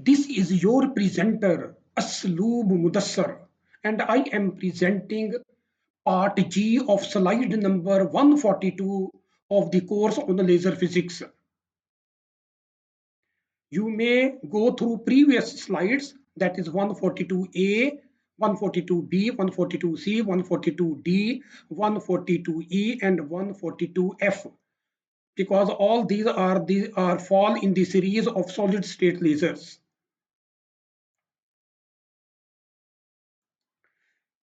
This is your presenter, Asloob Mudassar, and I am presenting part G of slide number 142 of the course on laser physics. You may go through previous slides, that is 142A, 142B, 142C, 142D, 142E, and 142F, because all these are fall in the series of solid state lasers.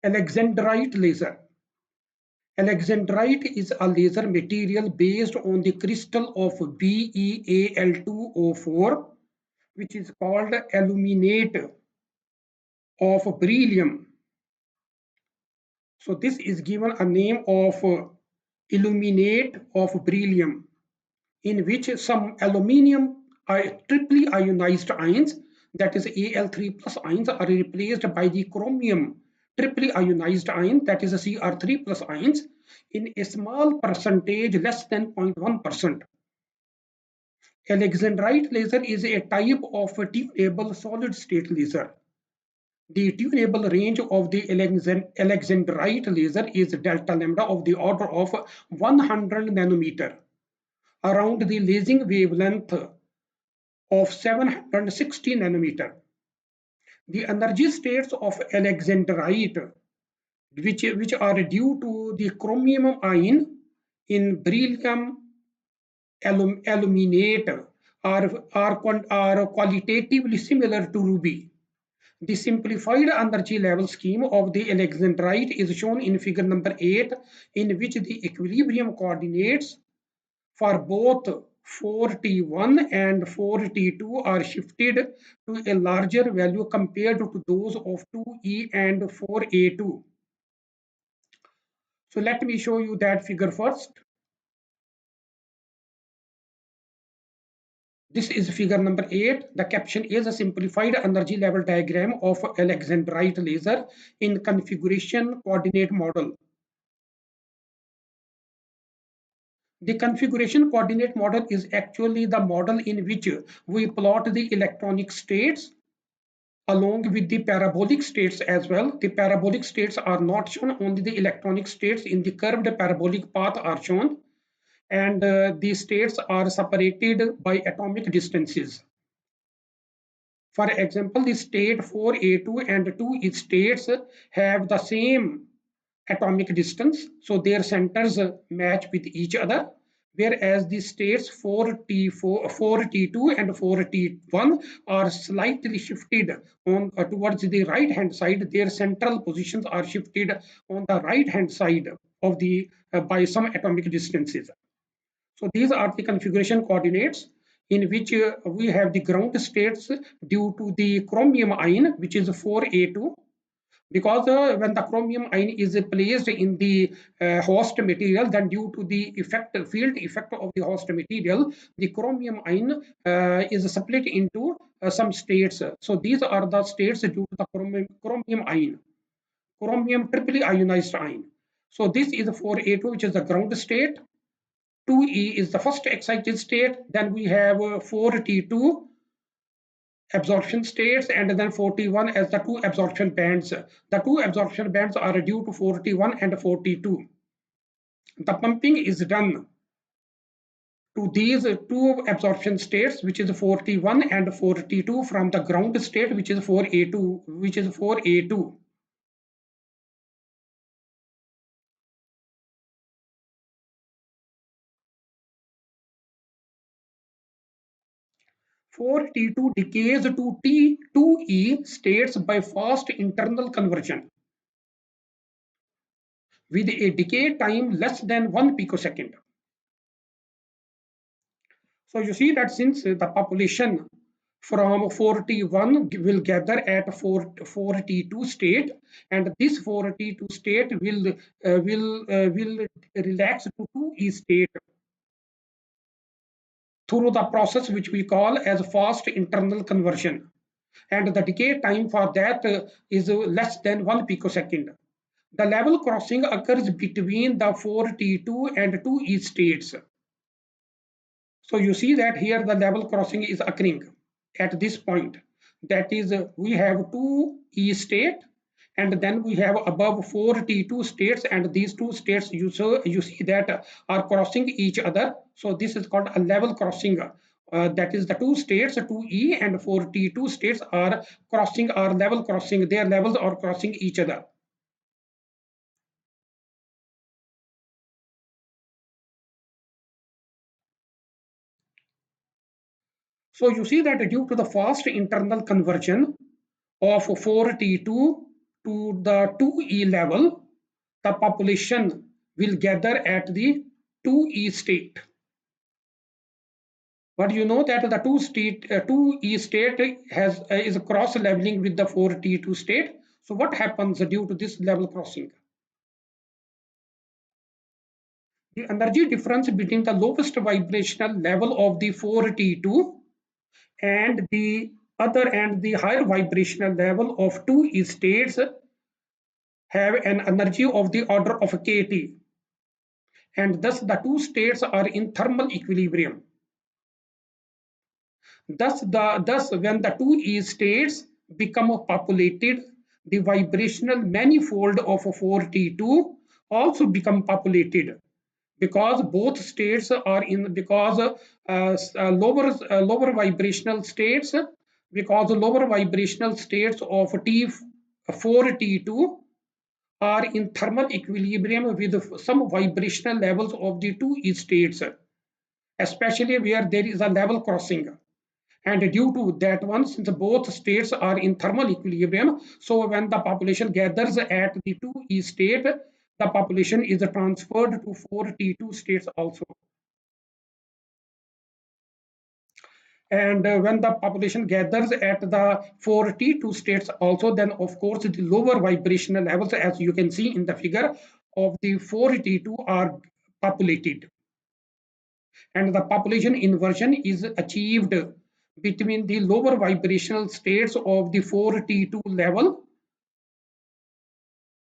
Alexandrite laser. Alexandrite is a laser material based on the crystal of BeAl2O4, which is called aluminate of beryllium. So this is given a name of illuminate of beryllium, in which some aluminium triply ionized ions, that is Al3 plus ions, are replaced by the chromium triply ionized ion, that is Cr3 plus ions, in a small percentage less than 0.1%. Alexandrite laser is a type of tunable solid state laser. The tunable range of the Alexandrite laser is delta lambda of the order of 100 nanometer, around the lasing wavelength of 760 nanometer. The energy states of Alexandrite, which are due to the chromium ion in beryllium aluminate, are qualitatively similar to ruby. The simplified energy level scheme of the Alexandrite is shown in figure number 8, in which the equilibrium coordinates for both 4T1 and 4T2 are shifted to a larger value compared to those of 2E and 4A2. So let me show you that figure first. This is figure number 8. The caption is a simplified energy level diagram of Alexandrite laser in configuration coordinate model. The configuration coordinate model is actually the model in which we plot the electronic states along with the parabolic states as well. The parabolic states are not shown, only the electronic states in the curved parabolic path are shown, and the states are separated by atomic distances. For example, the state 4A2 and 2 states have the same atomic distance, so their centers match with each other, whereas the states 4T4, 4T2 and 4T1 are slightly shifted on towards the right hand side. Their central positions are shifted on the right hand side of the by some atomic distances. So these are the configuration coordinates in which we have the ground states due to the chromium ion, which is 4A2, because when the chromium ion is placed in the host material, then due to the field effect of the host material, the chromium ion is split into some states. So these are the states due to the chromium ion, chromium triply ionized ion. So this is 4A2, which is the ground state. 2E is the first excited state. Then we have 4T2 absorption states, and then 41 as the two absorption bands. The two absorption bands are due to 41 and 42. The pumping is done to these two absorption states, which is 41 and 42, from the ground state, which is 4A2. 4T2 decays to T2E states by fast internal conversion with a decay time less than 1 picosecond. So you see that since the population from 4T1 will gather at 4T2 state, and this 4T2 state will relax to 2E state through the process which we call as fast internal conversion, and the decay time for that is less than 1 picosecond. The level crossing occurs between the 4T2 and 2E states. So you see that here the level crossing is occurring at this point. That is, we have two E state, and then we have above four T2 states, and these two states you see that are crossing each other. So this is called a level crossing. That is the two states, 2E and 4T2 states are crossing, are level crossing. Their levels are crossing each other. So you see that due to the fast internal conversion of 4T2 to the 2E level, the population will gather at the 2E state. But you know that the 2E state is cross leveling with the 4T2 state. So what happens due to this level crossing? The energy difference between the lowest vibrational level of the 4T2 and the other and the higher vibrational level of 2E states have an energy of the order of kT, and thus the two states are in thermal equilibrium. Thus, when the two E states become populated, the vibrational manifold of 4T2 also become populated, because both states are in, because lower vibrational states, because lower vibrational states of T4T2 are in thermal equilibrium with some vibrational levels of the two E states, especially where there is a level crossing. And due to that one, since both states are in thermal equilibrium, so when the population gathers at the 2E state, the population is transferred to 4T2 states also. And when the population gathers at the 4T2 states also, then of course the lower vibrational levels, as you can see in the figure, of the 4T2 are populated. And the population inversion is achieved between the lower vibrational states of the 4T2 level,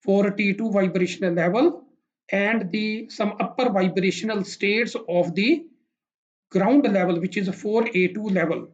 4T2 vibrational level, and the some upper vibrational states of the ground level, which is 4A2 level.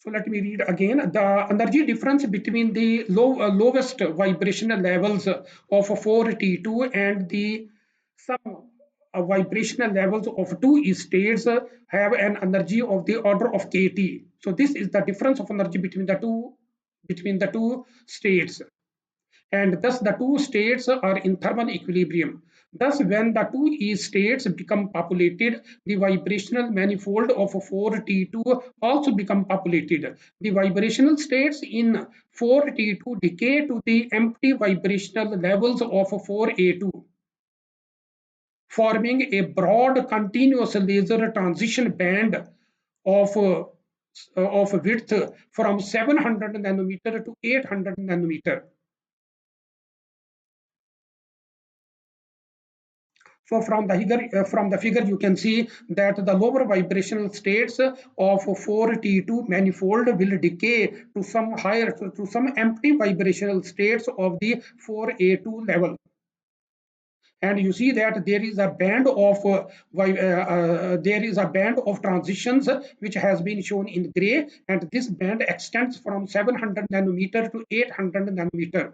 So let me read again. The energy difference between the lowest vibrational levels of 4T2 and the some vibrational levels of two states have an energy of the order of kT. So this is the difference of energy between the two states, and thus the two states are in thermal equilibrium. Thus, when the two E states become populated, the vibrational manifold of 4T2 also become populated. The vibrational states in 4T2 decay to the empty vibrational levels of 4A2, forming a broad continuous laser transition band of width from 700 nanometer to 800 nanometer. So from the figure, you can see that the lower vibrational states of 4T2 manifold will decay to some higher, to some empty vibrational states of the 4A2 level. And you see that there is a band of transitions which has been shown in gray, and this band extends from 700 nanometer to 800 nanometer.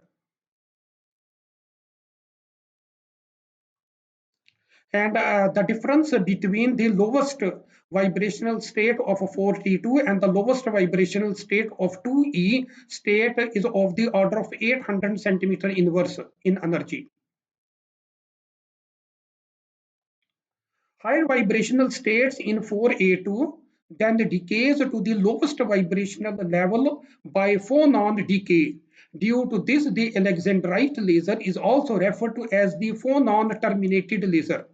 And the difference between the lowest vibrational state of 4T2 and the lowest vibrational state of 2E state is of the order of 800 centimeter inverse in energy. Higher vibrational states in 4A2 then decays to the lowest vibrational level by phonon decay. Due to this, the Alexandrite laser is also referred to as the phonon terminated laser.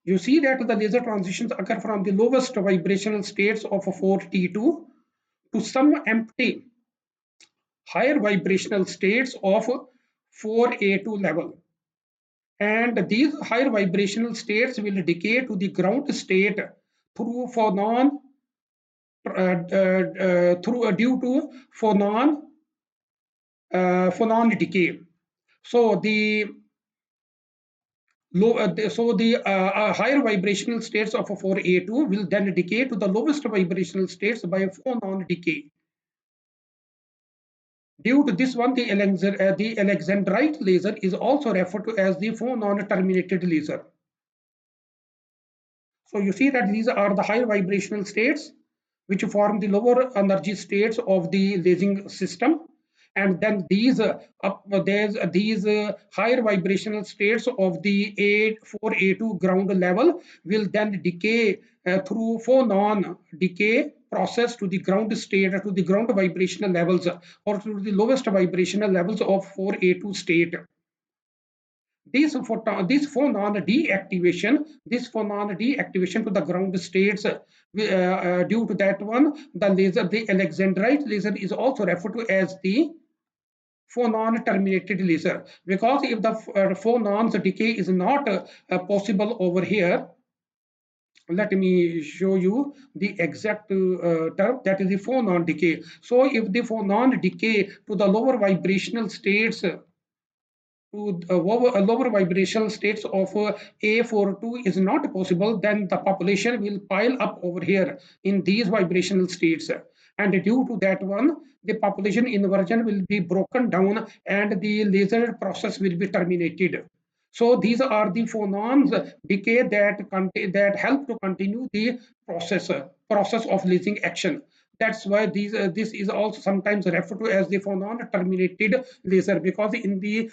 You see that the laser transitions occur from the lowest vibrational states of 4T2 to some empty higher vibrational states of 4A2 level. And these higher vibrational states will decay to the ground state through phonon due to phonon decay. So the higher vibrational states of a 4A2 will then decay to the lowest vibrational states by a phonon decay. Due to this one, the Alexandrite laser is also referred to as the phonon terminated laser. So you see that these are the higher vibrational states which form the lower energy states of the lasing system. And then these higher vibrational states of the 4A2 ground level will then decay through phonon decay process to the ground state, to the ground vibrational levels, or to the lowest vibrational levels of 4A2 state. This phonon deactivation to the ground states, due to that one, the Alexandrite laser is also referred to as the phonon terminated laser, because if the phonons decay is not possible over here, let me show you the exact term, that is the phonon decay. So if the phonon decay to the lower vibrational states, to lower vibrational states of A42 is not possible, then the population will pile up over here in these vibrational states. And due to that one, the population inversion will be broken down and the laser process will be terminated. So these are the phonons decay that help to continue the process of lasing action. That's why this is also sometimes referred to as the phonon terminated laser, because in the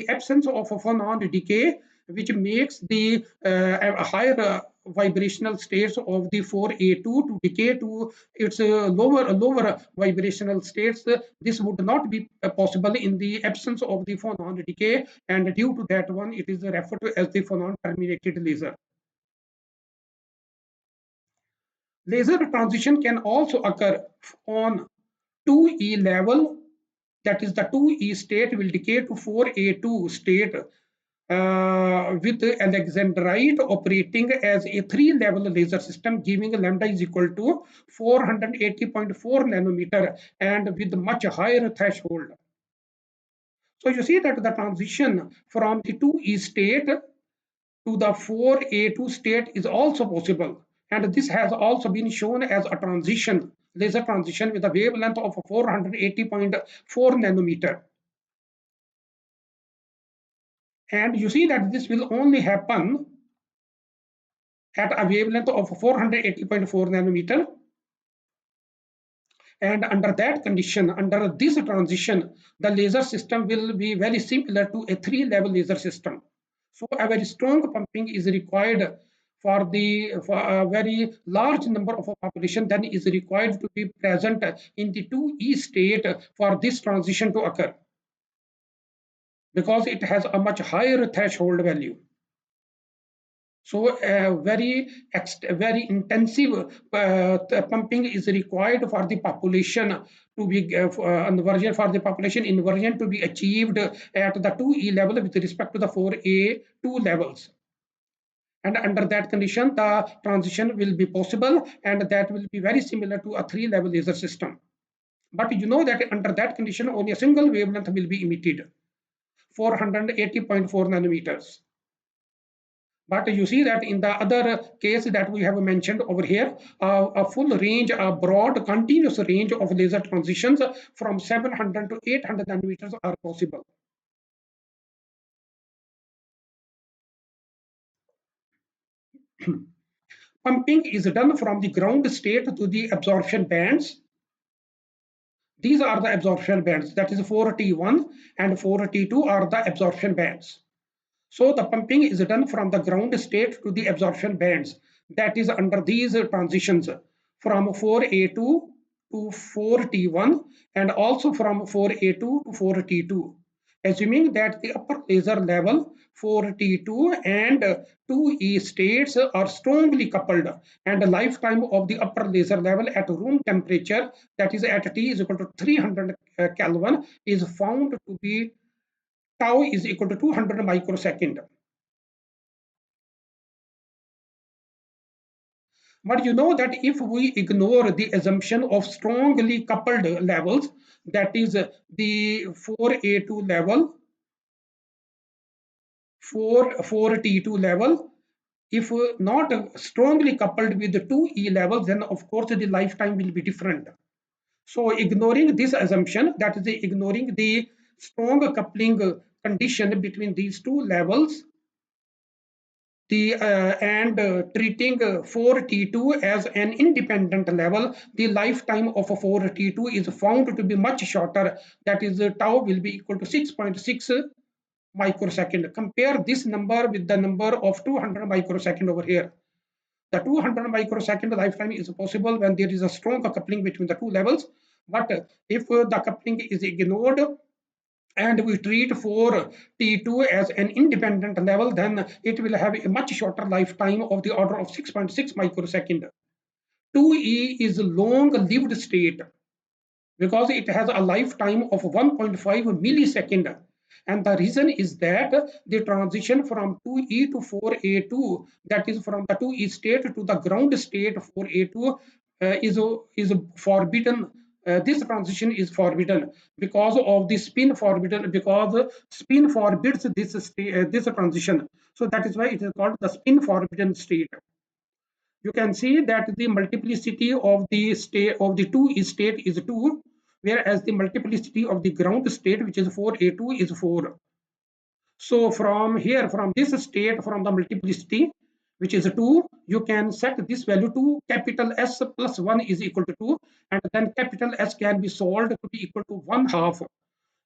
absence of a phonon decay, which makes the higher vibrational states of the 4A2 to decay to its lower vibrational states, this would not be possible in the absence of the phonon decay, and due to that one, it is referred to as the phonon terminated laser. Laser transition can also occur on 2E level, that is the 2E state will decay to 4A2 state with Alexandrite operating as a 3-level laser system, giving lambda is equal to 480.4 nanometer and with much higher threshold. So you see that the transition from the 2E state to the 4A2 state is also possible. And this has also been shown as a laser transition with a wavelength of 480.4 nanometer. And you see that this will only happen at a wavelength of 480.4 nanometer. And under that condition, under this transition, the laser system will be very similar to a 3-level laser system. So a very strong pumping is required for a very large number of a population then is required to be present in the 2E state for this transition to occur, because it has a much higher threshold value. So very intensive pumping is required for the population to be inversion for the population inversion to be achieved at the 2E level with respect to the 4A2 levels. And under that condition, the transition will be possible, and that will be very similar to a 3-level laser system. But you know that under that condition, only a single wavelength will be emitted, 480.4 nanometers. But you see that in the other case that we have mentioned over here, a full range, a broad continuous range of laser transitions from 700 to 800 nanometers are possible. Pumping is done from the ground state to the absorption bands. These are the absorption bands, that is 4T1 and 4T2 are the absorption bands. So the pumping is done from the ground state to the absorption bands, that is under these transitions from 4A2 to 4T1 and also from 4A2 to 4T2. Assuming that the upper laser level 4T2 and 2E states are strongly coupled, and the lifetime of the upper laser level at room temperature, that is at T is equal to 300 Kelvin, is found to be tau is equal to 200 microsecond. But you know that if we ignore the assumption of strongly coupled levels, that is the 4A2 level, 4 T2 level. If not strongly coupled with the 2E levels, then of course the lifetime will be different. So ignoring this assumption, that is ignoring the strong coupling condition between these two levels, treating 4T2 as an independent level, the lifetime of 4T2 is found to be much shorter. That is, tau will be equal to 6.6 microsecond. Compare this number with the number of 200 microsecond over here. The 200 microsecond lifetime is possible when there is a strong coupling between the two levels. But if the coupling is ignored and we treat for T2 as an independent level, then it will have a much shorter lifetime of the order of 6.6 microsecond. 2E is long-lived state because it has a lifetime of 1.5 millisecond. And the reason is that the transition from 2E to 4A2, that is from the 2E state to the ground state 4A2, is forbidden. This transition is forbidden because of the spin forbidden, because spin forbids this transition. So that is why it is called the spin forbidden state. You can see that the multiplicity of the state of the 2 state is 2, whereas the multiplicity of the ground state, which is 4A2, is 4. So from here, from this state, from the multiplicity, which is 2, you can set this value to capital S plus 1 is equal to 2, and then capital S can be solved to be equal to 1 half.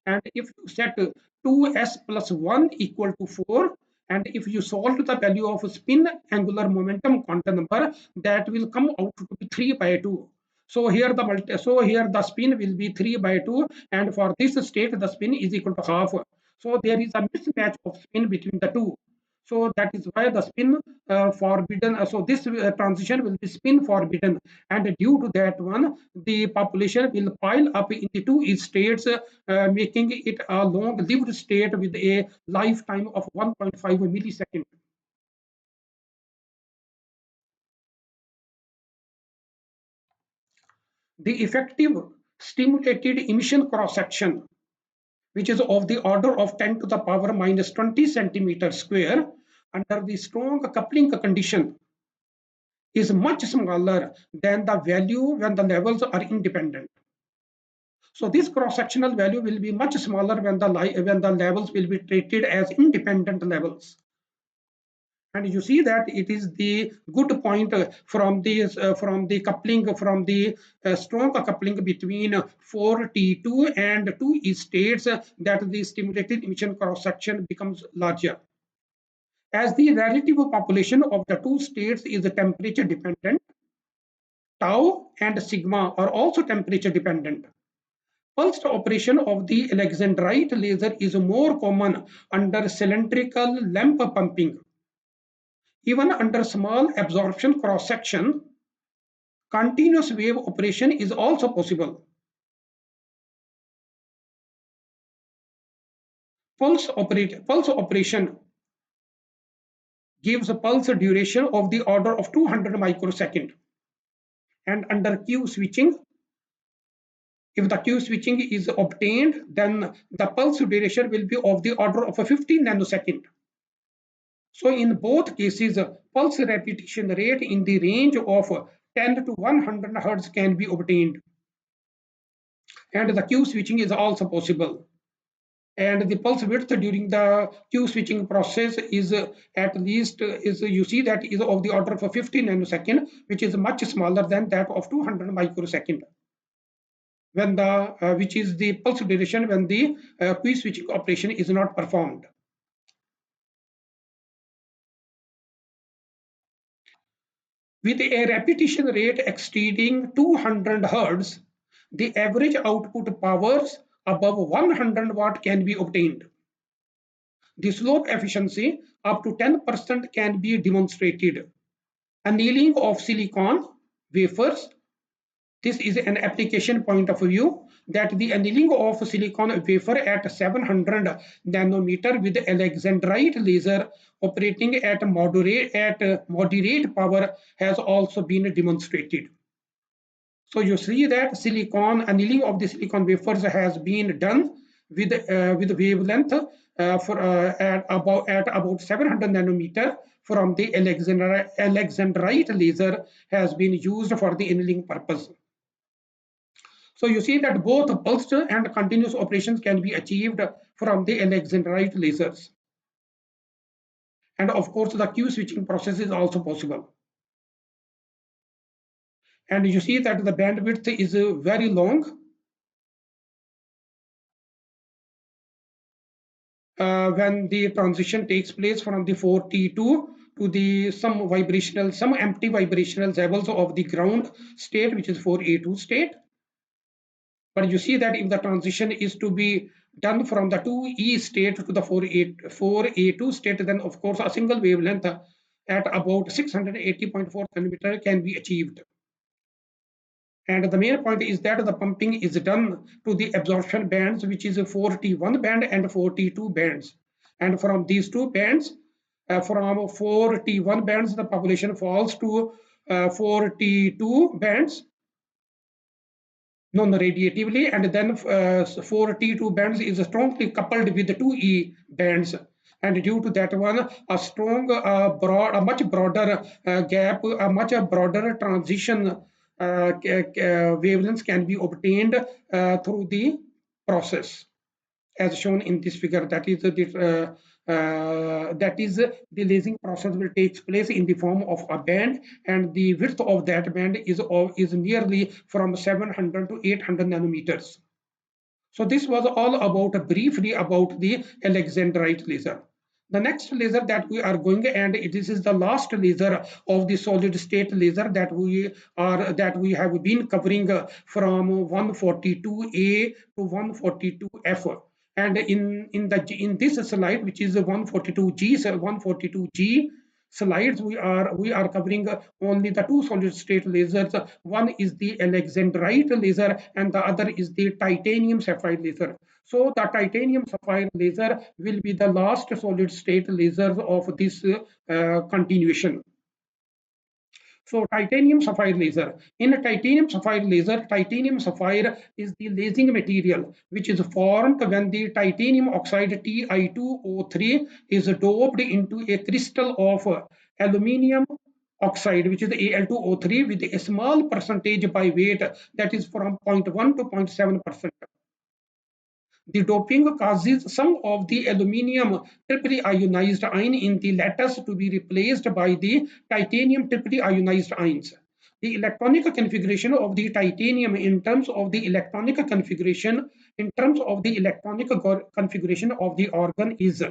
And if you set 2s plus 1 equal to 4, and if you solve the value of spin angular momentum quantum number, that will come out to be 3 by 2. So here the spin will be 3 by 2, and for this state the spin is equal to half. So there is a mismatch of spin between the two. So that is why the spin forbidden. So this transition will be spin forbidden, and due to that one, the population will pile up in the two states, making it a long-lived state with a lifetime of 1.5 millisecond. The effective stimulated emission cross-section, which is of the order of 10 to the power minus 20 centimeters square, under the strong coupling condition, is much smaller than the value when the levels are independent. So this cross-sectional value will be much smaller when the levels will be treated as independent levels. And you see that it is the good point from the coupling, from the strong coupling between 4T2 and 2E states, that the stimulated emission cross-section becomes larger. As the relative population of the two states is temperature dependent, tau and sigma are also temperature dependent. Pulsed operation of the Alexandrite laser is more common under cylindrical lamp pumping. Even under small absorption cross-section, continuous wave operation is also possible. Pulse operation gives a pulse duration of the order of 200 microsecond. And under Q switching, if the Q switching is obtained, then the pulse duration will be of the order of 50 nanosecond. So in both cases, pulse repetition rate in the range of 10 to 100 hertz can be obtained. And the Q switching is also possible. And the pulse width during the Q switching process is at least, you see that is of the order of 50 nanosecond, which is much smaller than that of 200 microsecond. When which is the pulse duration when the Q switching operation is not performed. With a repetition rate exceeding 200 hertz, the average output powers above 100 watt can be obtained. The slope efficiency up to 10% can be demonstrated. Annealing of silicon wafers. This is an application point of view, that the annealing of silicon wafer at 700 nanometer with Alexandrite laser operating at moderate power has also been demonstrated. So you see that silicon annealing of the silicon wafers has been done with wavelength at about 700 nanometer from the Alexandrite laser has been used for the annealing purpose. So you see that both pulsed and continuous operations can be achieved from the Alexandrite lasers. And of course, the Q switching process is also possible. And you see that the bandwidth is very long. When the transition takes place from the 4T2 to the some empty vibrational levels of the ground state, which is 4A2 state. But you see that if the transition is to be done from the 2E state to the 4A2 state, then of course a single wavelength at about 680.4 nanometer can be achieved. And the main point is that the pumping is done to the absorption bands, which is a 4T1 band and 4T2 bands. And from these two bands, from 4T1 bands, the population falls to 4T2 bands non-radiatively, and then 4T2 bands is strongly coupled with the 2E bands. And due to that one, a strong, a much broader gap, a much broader transition wavelengths can be obtained through the process, as shown in this figure. That is the lasing process will take place in the form of a band, and the width of that band is nearly from 700 to 800 nanometers. So this was all about briefly about the Alexandrite laser. The next laser that we are going, and this is the last laser of the solid state laser that we have been covering from 142A to 142F. And in this slide, which is 142G slides, we are covering only the two solid state lasers. One is the Alexandrite laser and the other is the titanium sapphire laser. So the titanium sapphire laser will be the last solid state lasers of this continuation. So titanium sapphire laser. In a titanium sapphire laser, titanium sapphire is the lasing material which is formed when the titanium oxide Ti2O3 is doped into a crystal of aluminium oxide, which is Al2O3, with a small percentage by weight, that is from 0.1 to 0.7%. The doping causes some of the aluminium triply ionized ion in the lattice to be replaced by the titanium triply ionized ions. The electronic configuration of the titanium in terms of the electronic configuration of the organ is.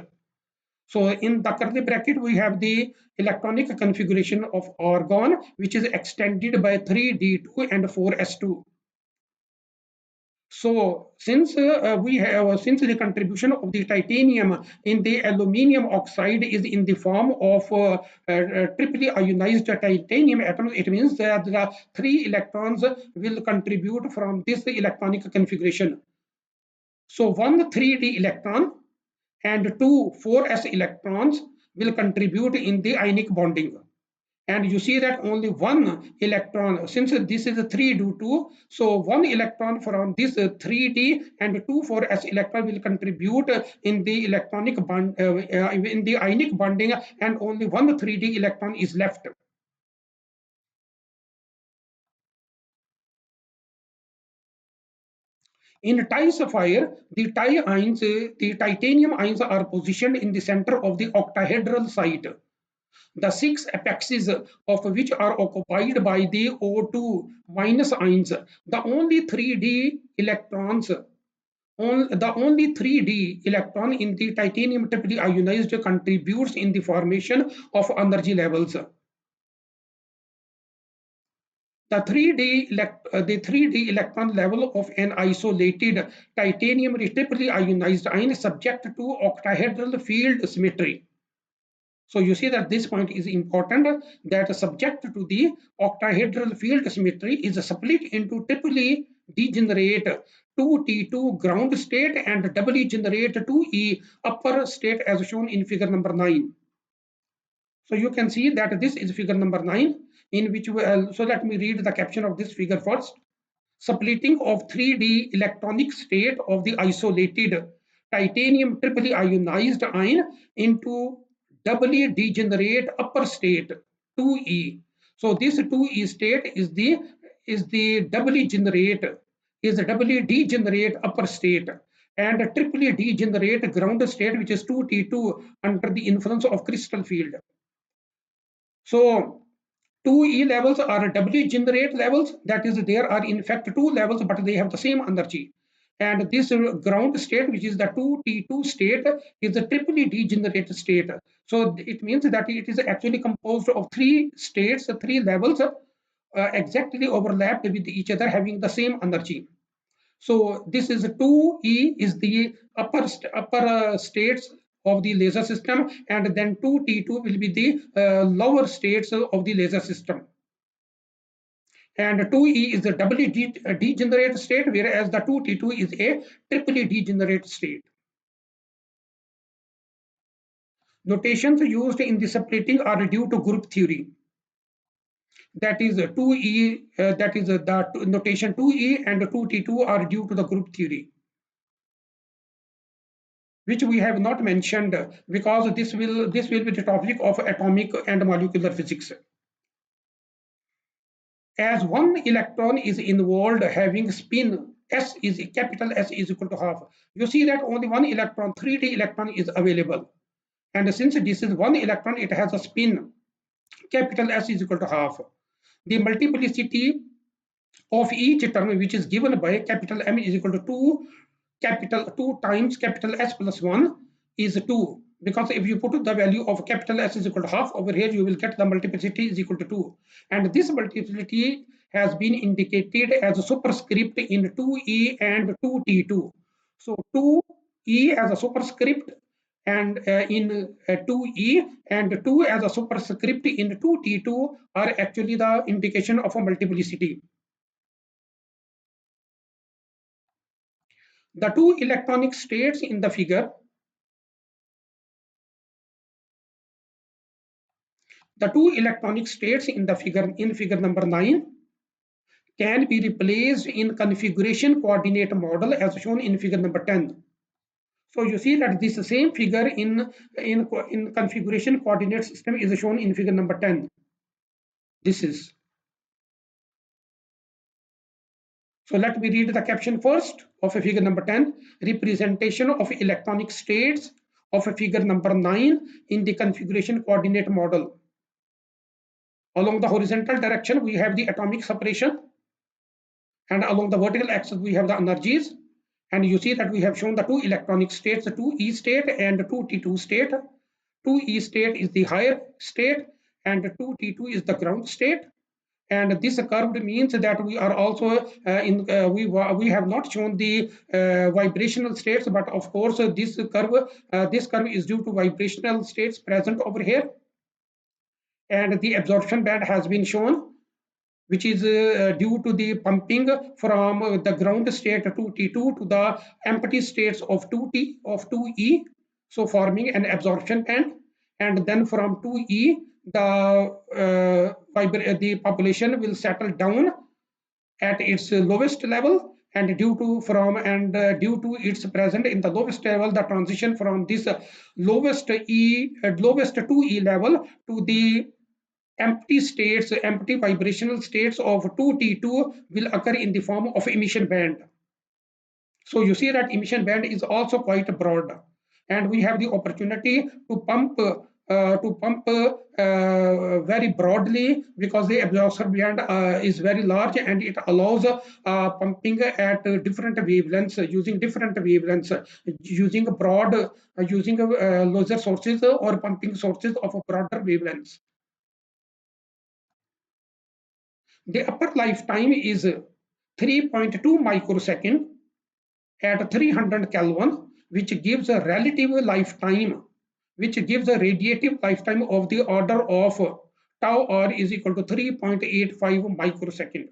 So in the curly bracket, we have the electronic configuration of organ, which is extended by 3D2 and 4S2. So since since the contribution of the titanium in the aluminium oxide is in the form of triply ionized titanium atoms, it means that the 3 electrons will contribute from this electronic configuration. So one 3D electron and two 4s electrons will contribute in the ionic bonding. And you see that only one electron, since this is a 3 due 2, so one electron from this 3D and two 4s electron will contribute in the electronic bond, in the ionic bonding, and only one 3D electron is left. In Ti-sapphire, the titanium ions are positioned in the center of the octahedral site, the 6 apexes of which are occupied by the O2 minus ions. The only 3D electron in the titanium triply ionized contributes in the formation of energy levels. The 3D electron level of an isolated titanium triply ionized ion is subject to octahedral field symmetry. So you see that this point is important, that subject to the octahedral field symmetry is split into triply degenerate 2T2 ground state and doubly generate 2E upper state, as shown in figure number 9. So you can see that this is figure number 9, in which so let me read the caption of this figure first. Splitting of 3D electronic state of the isolated titanium triply ionized ion into doubly degenerate upper state 2E. So this 2E state is the doubly generate is a doubly degenerate upper state and a triply degenerate ground state which is 2T2 under the influence of crystal field. So 2E levels are doubly generate levels, that is there are in fact two levels but they have the same energy. And this ground state which is the 2T2 state is a triply degenerate state. So it means that it is actually composed of three states, three levels exactly overlapped with each other having the same energy. So this is 2E is the upper states of the laser system, and then 2T2 will be the lower states of the laser system. And 2E is the doubly degenerate state, whereas the 2T2 is a triply degenerate state. Notations used in the splitting are due to group theory. That is 2E, that is the notation 2E and 2T2 are due to the group theory, which we have not mentioned because this will be the topic of atomic and molecular physics. As one electron is involved having spin s is capital S is equal to half. You see that only one electron, 3D electron is available. And since this is one electron, it has a spin capital S is equal to half. The multiplicity of each term which is given by capital M is equal to 2 times capital S plus 1 is 2, because if you put the value of capital S is equal to half over here, you will get the multiplicity is equal to 2, and this multiplicity has been indicated as a superscript in 2E and 2T2. So 2E as a superscript and in 2E and 2 as a superscript in 2T2 are actually the indication of a multiplicity. The two electronic states in the figure, in figure number 9 can be replaced in configuration coordinate model as shown in figure number 10. So you see that this same figure in configuration coordinate system is shown in figure number 10. This is. So let me read the caption first of figure number 10. Representation of electronic states of figure number 9 in the configuration coordinate model. Along the horizontal direction, we have the atomic separation, and along the vertical axis, we have the energies. And you see that we have shown the two electronic states, the 2E state and 2T2 state. 2E state is the higher state, and 2T2 is the ground state. And this curve means that we are also we have not shown the vibrational states, but of course this curve is due to vibrational states present over here. And the absorption band has been shown, which is due to the pumping from the ground state to T2 to the empty states of 2E, so forming an absorption band. And then from 2E, the population will settle down at its lowest level, and due to its present in the lowest level, the transition from this lowest 2E level to the empty vibrational states of 2T2 will occur in the form of emission band. So you see that emission band is also quite broad, and we have the opportunity to pump very broadly because the absorption band is very large, and it allows pumping at different wavelengths, using broad laser sources or pumping sources of broader wavelengths. The upper lifetime is 3.2 microsecond at 300 Kelvin, which gives a relative lifetime, which gives a radiative lifetime of the order of tau r is equal to 3.85 microsecond.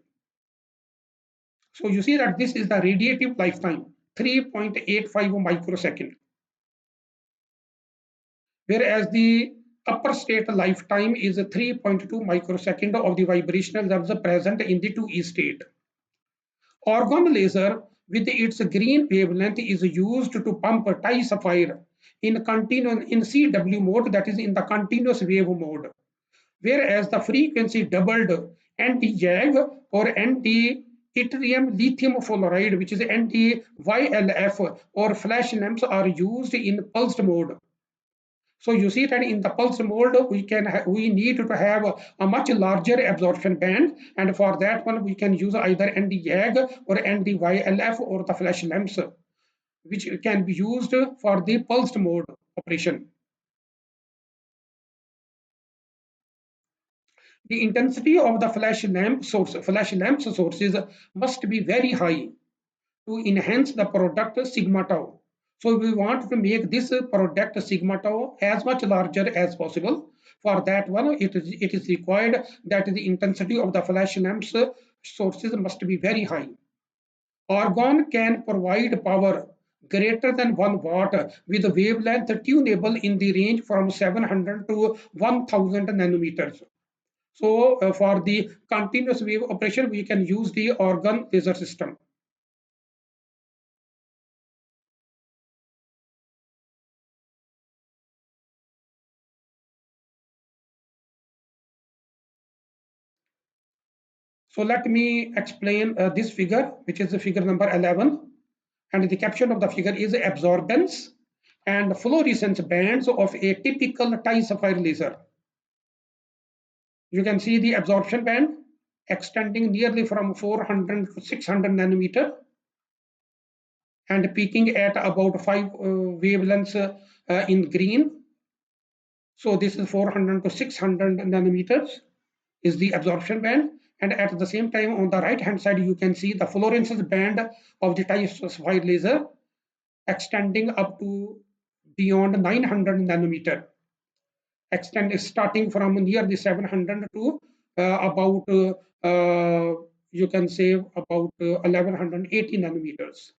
So you see that this is the radiative lifetime, 3.85 microsecond. Whereas the upper state lifetime is 3.2 microsecond of the vibrational levels present in the 2E state. Argon laser with its green wavelength is used to pump Sapphire in continuous in CW mode, that is in the continuous wave mode, whereas the frequency doubled anti-YAG or anti-yttrium lithium fluoride, which is anti-YLF, or flash lamps are used in pulsed mode. So you see that in the pulse mode, we need to have a much larger absorption band, and for that one we can use either ND-YAG or ND-YLF or the flash lamps, which can be used for the pulsed mode operation. The intensity of the flash lamp sources must be very high to enhance the product sigma tau. So we want to make this product sigma tau as much larger as possible. For that one, it is required that the intensity of the flash lamps sources must be very high. Argon can provide power greater than 1 watt with a wavelength tunable in the range from 700 to 1000 nanometers. So for the continuous wave operation, we can use the argon laser system. So let me explain this figure, which is the figure number 11. And the caption of the figure is absorbance and fluorescence bands of a typical Sapphire laser. You can see the absorption band extending nearly from 400 to 600 nanometer and peaking at about 5 wavelengths in green. So this is 400 to 600 nanometers is the absorption band, and at the same time on the right hand side you can see the fluorescence band of the Sapphire laser extending up to beyond 900 nanometer, starting from nearly 700 to about you can say about 1180 nanometers.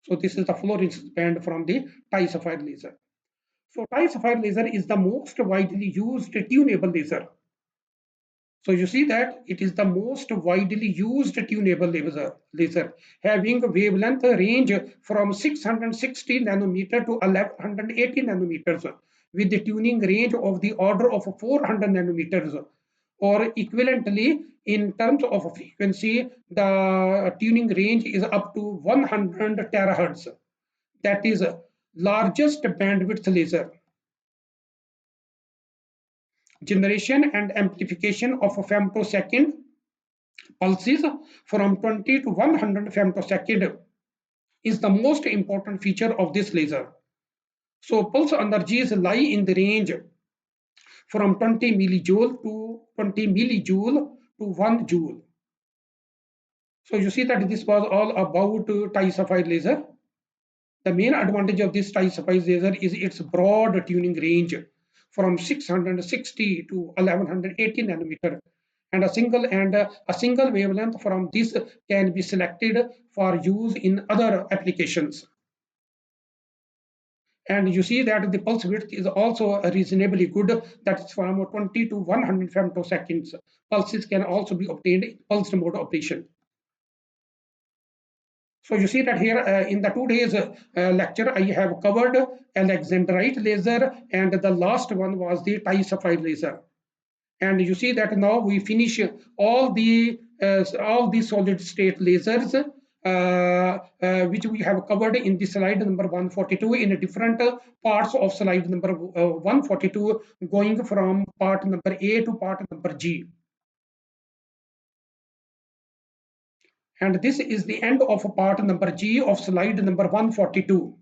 So this is the fluorescence band from the Sapphire laser. So Sapphire laser is the most widely used tunable laser. So you see that it is the most widely used tunable laser, having a wavelength range from 660 nanometer to 1180 nanometers, with the tuning range of the order of 400 nanometers, or equivalently in terms of frequency, the tuning range is up to 100 terahertz. That is largest bandwidth laser. Generation and amplification of femtosecond pulses from 20 to 100 femtosecond is the most important feature of this laser. So pulse energies lie in the range from 20 millijoule to 20 millijoule to 1 joule. So you see that this was all about Sapphire laser. The main advantage of this Sapphire laser is its broad tuning range from 660 to 1180 nanometer, and a single wavelength from this can be selected for use in other applications. And you see that the pulse width is also reasonably good, that is from 20 to 100 femtoseconds. Pulses can also be obtained in pulsed mode operation. So you see that here in the 2 days lecture, I have covered Alexandrite laser, and the last one was the Sapphire laser. And you see that now we finish all the solid state lasers which we have covered in the slide number 142 in different parts of slide number 142, going from part number A to part number G. And this is the end of part number G of slide number 142.